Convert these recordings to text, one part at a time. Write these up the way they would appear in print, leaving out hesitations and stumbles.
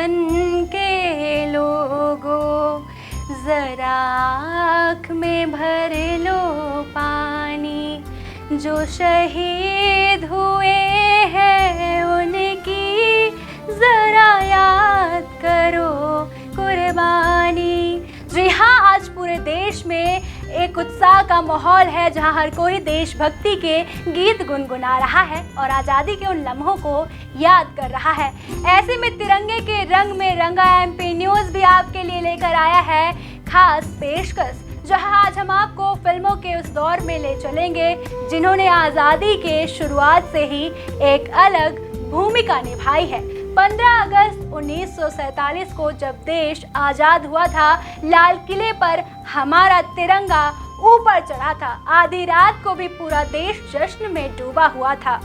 वतन के लोगों, जरा आँख में भर लो पानी। जो शहीद हुए हैं उनकी जरा याद करो कुर्बानी। जी हाँ, आज पूरे देश में एक उत्साह का माहौल है जहां हर कोई देशभक्ति के गीत गुनगुना रहा है और आज़ादी के उन लम्हों को याद कर रहा है। ऐसे में तिरंगे के रंग में रंगा एमपी न्यूज़ भी आपके लिए लेकर आया है खास पेशकश, जहां आज हम आपको फिल्मों के उस दौर में ले चलेंगे जिन्होंने आज़ादी के शुरुआत से ही एक अलग भूमिका निभाई है। 15 अगस्त 1947 को जब देश आज़ाद हुआ था, लाल किले पर हमारा तिरंगा ऊपर चढ़ा था। आधी रात को भी पूरा देश जश्न में डूबा हुआ था।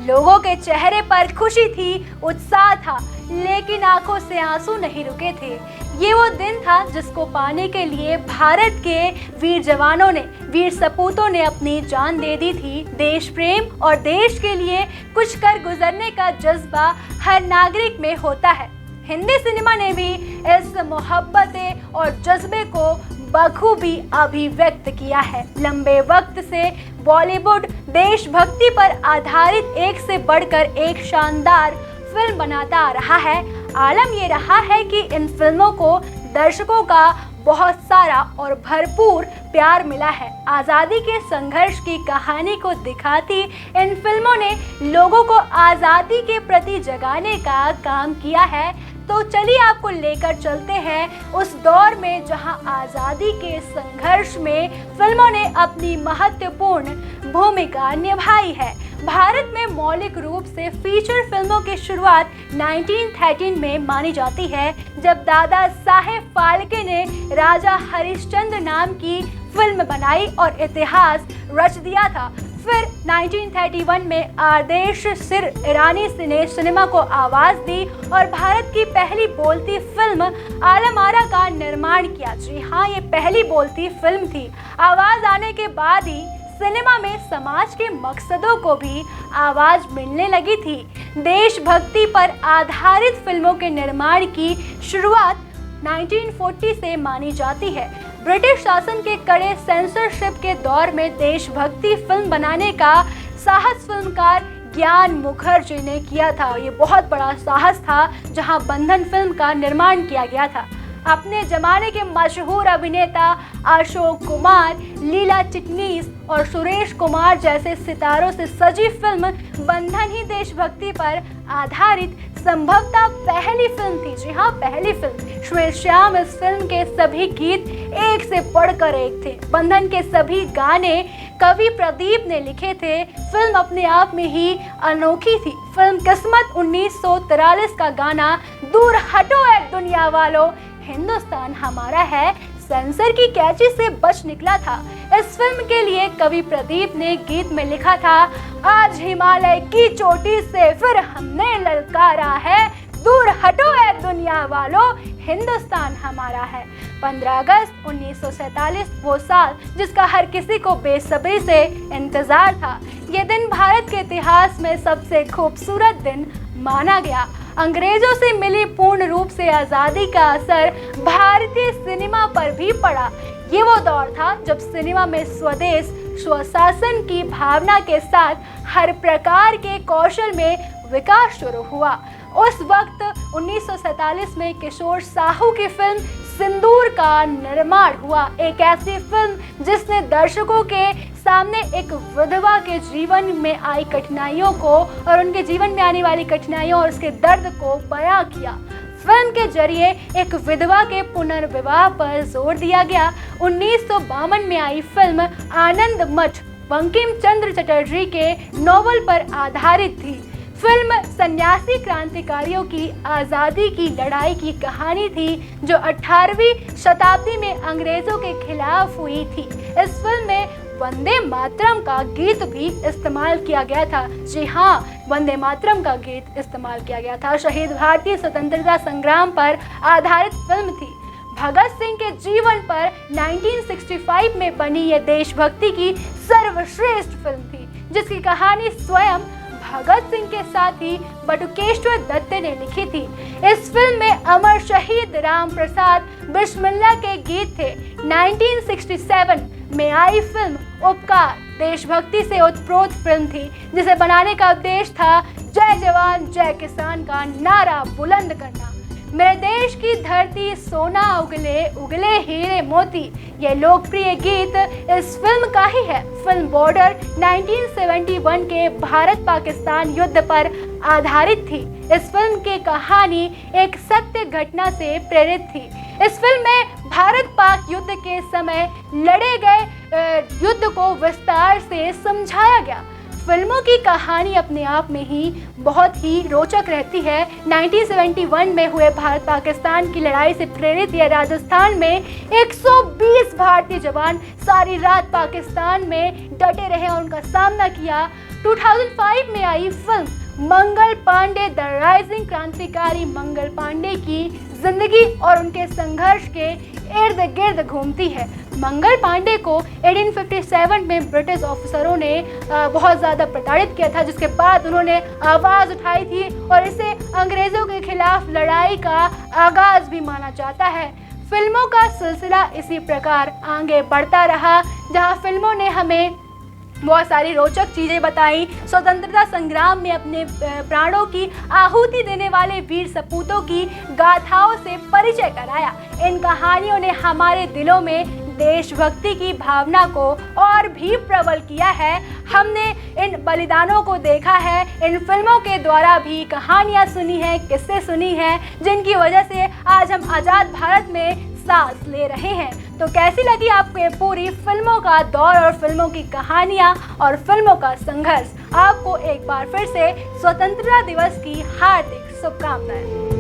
लोगों के चेहरे पर खुशी थी, उत्साह था, लेकिन आंखों से आंसू नहीं रुके थे। ये वो दिन था जिसको पाने के लिए भारत के वीर जवानों ने, वीर सपूतों ने अपनी जान दे दी थी। देश प्रेम और देश के लिए कुछ कर गुजरने का जज्बा हर नागरिक में होता है। हिंदी सिनेमा ने भी इस मोहब्बत और जज्बे को बखूबी अभिव्यक्त किया है। लंबे वक्त से बॉलीवुड देशभक्ति पर आधारित एक से बढ़कर एक शानदार फिल्म बनाता आ रहा है। आलम ये रहा है कि इन फिल्मों को दर्शकों का बहुत सारा और भरपूर प्यार मिला है। आज़ादी के संघर्ष की कहानी को दिखाती इन फिल्मों ने लोगों को आज़ादी के प्रति जगाने का काम किया है। तो चलिए आपको लेकर चलते हैं उस दौर में जहां आज़ादी के संघर्ष में फिल्मों ने अपनी महत्वपूर्ण भूमिका निभाई है। भारत में मौलिक रूप से फीचर फिल्मों की शुरुआत 1913 में मानी जाती है, जब दादा साहेब फाल्के ने राजा हरिश्चंद्र नाम की फिल्म बनाई और इतिहास रच दिया था। फिर 1931 में आदेश सिर ईरानी ने सिनेमा को आवाज़ दी और भारत की पहली बोलती फिल्म आलम आरा का निर्माण किया। जी हाँ, ये पहली बोलती फिल्म थी। आवाज़ आने के बाद ही सिनेमा में समाज के मकसदों को भी आवाज़ मिलने लगी थी। देशभक्ति पर आधारित फिल्मों के निर्माण की शुरुआत 1940 से मानी जाती है। ब्रिटिश शासन के कड़े सेंसरशिप के दौर में देशभक्ति फिल्म बनाने का साहस फिल्मकार ज्ञान मुखर्जी ने किया था। ये बहुत बड़ा साहस था, जहां बंधन फिल्म का निर्माण किया गया था। अपने जमाने के मशहूर अभिनेता अशोक कुमार, लीला चिटनीस और सुरेश कुमार जैसे सितारों से सजी फिल्म बंधन ही देशभक्ति पर आधारित संभवतः पहली फिल्म थी। जी हाँ, पहली फिल्म। श्वेत श्याम इस फिल्म के सभी गीत एक से बढ़कर एक थे। बंधन के सभी गाने कवि प्रदीप ने लिखे थे। फिल्म अपने आप में ही अनोखी थी। फिल्म किस्मत 1943 का गाना दूर हटो ए दुनिया वालों, हिंदुस्तान हमारा है, सेंसर की कैची से बच निकला था। इस फिल्म के लिए कवि प्रदीप ने गीत में लिखा था, आज हिमालय की चोटी से फिर हमने ललकारा है, दूर हटो ए दुनिया वालों, हिंदुस्तान हमारा है। 15 अगस्त 1947 वो साल जिसका हर किसी को बेसब्री से इंतजार था। ये दिन भारत के इतिहास में सबसे खूबसूरत दिन माना गया। अंग्रेजों से मिली पूर्ण रूप से आज़ादी का असर भारतीय सिनेमा पर भी पड़ा। ये वो दौर था जब सिनेमा में स्वदेश स्वशासन की भावना के साथ हर प्रकार के कौशल में विकास शुरू हुआ। उस वक्त 1947 में किशोर साहू की फिल्म सिंदूर का निर्माण हुआ। एक ऐसी फिल्म जिसने दर्शकों के सामने एक विधवा के जीवन में आई कठिनाइयों को और उनके जीवन में आने वाली कठिनाइयों और उसके दर्द को बयां किया। फिल्म के जरिए एक विधवा के पुनर्विवाह पर जोर दिया गया। 1952 में आई फिल्म आनंद मठ बंकिम चंद्र चटर्जी के नॉवल पर आधारित थी। फिल्म सन्यासी क्रांतिकारियों की आज़ादी की लड़ाई की कहानी थी जो 18वीं शताब्दी में अंग्रेजों के खिलाफ हुई थी। इस फिल्म में वंदे मातरम का गीत भी इस्तेमाल किया गया था। जी हाँ, वंदे मातरम का गीत इस्तेमाल किया गया था। शहीद भारतीय स्वतंत्रता संग्राम पर आधारित फिल्म थी। भगत सिंह के जीवन पर 1965 में बनी यह देशभक्ति की सर्वश्रेष्ठ फिल्म थी, जिसकी कहानी स्वयं भगत सिंह के साथी बटुकेश्वर दत्त ने लिखी थी। इस फिल्म में अमर शहीद राम प्रसाद बिस्मिल्ला के गीत थे। 1967 में आई फिल्म उपकार देशभक्ति से ओतप्रोत फिल्म थी, जिसे बनाने का उद्देश्य था जय जवान जय किसान का नारा बुलंद करना। मेरे देश की धरती सोना उगले उगले हीरे मोती, ये लोकप्रिय गीत इस फिल्म का ही है। फिल्म बॉर्डर 1971 के भारत पाकिस्तान युद्ध पर आधारित थी। इस फिल्म की कहानी एक सत्य घटना से प्रेरित थी। इस फिल्म में भारत पाक युद्ध के समय लड़े गए युद्ध को विस्तार से समझाया गया। फिल्मों की कहानी अपने आप में ही बहुत ही रोचक रहती है। 1971 में हुए भारत पाकिस्तान की लड़ाई से प्रेरित यह राजस्थान में 120 भारतीय जवान सारी रात पाकिस्तान में डटे रहे और उनका सामना किया। 2005 में आई film Mangal Pandey the rising क्रांतिकारी मंगल पांडे की जिंदगी और उनके संघर्ष के इर्द गिर्द घूमती है। मंगल पांडे को 1857 में ब्रिटिश ऑफिसरों ने बहुत ज़्यादा प्रताड़ित किया था, जिसके बाद उन्होंने आवाज़ उठाई थी और इसे अंग्रेज़ों के खिलाफ लड़ाई का आगाज़ भी माना जाता है। फिल्मों का सिलसिला इसी प्रकार आगे बढ़ता रहा, जहां फिल्मों ने हमें बहुत सारी रोचक चीज़ें बताई। स्वतंत्रता संग्राम में अपने प्राणों की आहुति देने वाले वीर सपूतों की गाथाओं से परिचय कराया। इन कहानियों ने हमारे दिलों में देशभक्ति की भावना को और भी प्रबल किया है। हमने इन बलिदानों को देखा है, इन फिल्मों के द्वारा भी कहानियाँ सुनी हैं, किस्से सुनी हैं, जिनकी वजह से आज हम आज़ाद भारत में सांस ले रहे हैं। तो कैसी लगी आपको ये पूरी फिल्मों का दौर और फिल्मों की कहानियाँ और फिल्मों का संघर्ष? आपको एक बार फिर से स्वतंत्रता दिवस की हार्दिक शुभकामनाएं।